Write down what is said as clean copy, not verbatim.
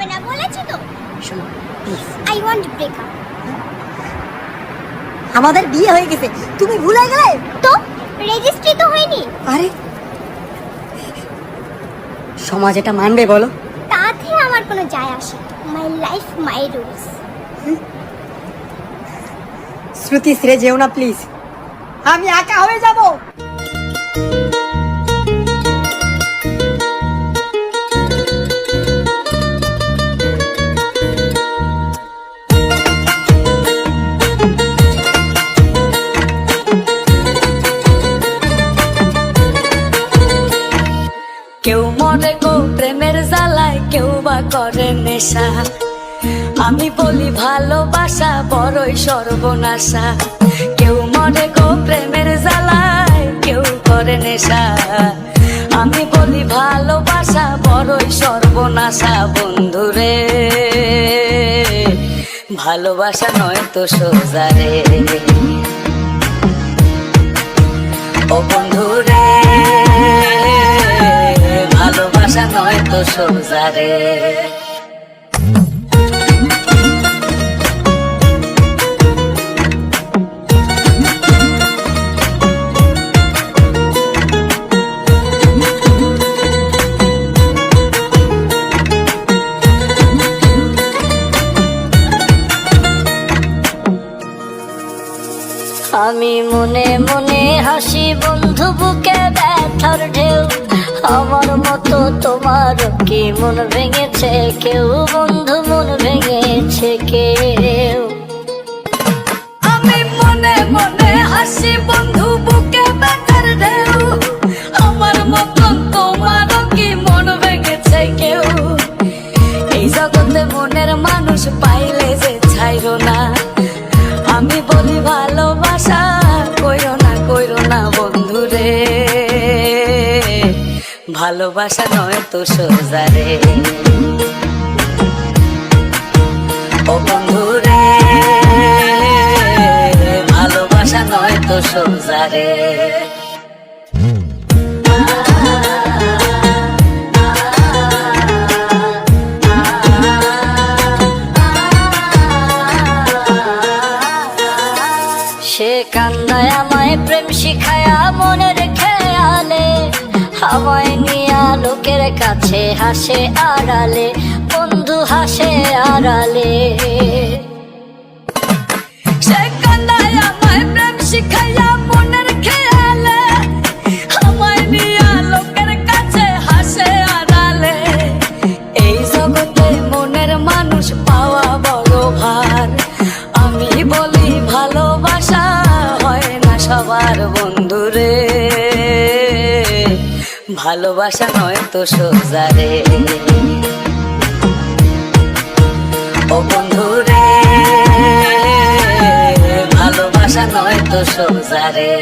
হবে না বলেছি তো। শোনো please, I want break up. আমাদের বিয়ে হয়ে গেছে, তুমি ভুলে গেলে? তো রেজিস্ট্রি তো হয়নি। আরে সমাজ এটা মানবে বলো? তাতে আমার কোনো যায় আসে, মাই লাইফ মাই রুলস। শ্রুতি ছেড়ে যেও না প্লিজ, আমি একা হয়ে যাব। কেউ মরে গো প্রেমের জ্বালায়, কেউ বা করে নেশা। আমি বলি ভালোবাসা বড়ই সর্বনাশা। কেউ মরে গো প্রেমের জ্বালায়, কেউ করে নেশা। আমি বলি ভালোবাসা বড়ই সর্বনাশা। বন্ধুরে ভালোবাসা নয় তো সোজা রে, ও বন্ধুরে ভালোবাসা নয় তো সোজা রে। আমি মনে মনে হাসি বন্ধু, বুকে ব্যথার ঢেউ। আমার মতো তোমার কি মন ভেঙেছে কেউ? বন্ধু মন ভেঙেছে কেউ? আমি মনে মনে হাসি বন্ধু, বুকে ব্যথার ঢেউ। আমার মতো তোমার কি মন ভেঙেছে কেউ? এই জগতে মনের মানুষ পাইলে যে ছাইরো না। আমি বলি ভালোবাসা কইরো না বন্ধুরে, ভালোবাসা নয় তো সোজা রে, ও বন্ধুরে ভালোবাসা নয় তো সোজা রে। সে কান্দায় আমায় প্রেম শিখায়া মনের খেয়ালে, আমায় নিয়া লোকের কাছে হাসে আড়ালে, বন্ধু হাসে আড়ালে। সে কান্দায় আমায় প্রেম শিখায়া মনের খেয়ালে, আমায় নিয়া লোকের কাছে হাসে আড়ালে। এই জগতে মনের মানুষ পাওয়া বড় ভার। আমি বলি ভালোবাসা হয় না সবার বন্ধুরে, ভালোবাসা নয় তো সোজা রে, ও বন্ধুরে ভালোবাসা নয় তো সোজা রে।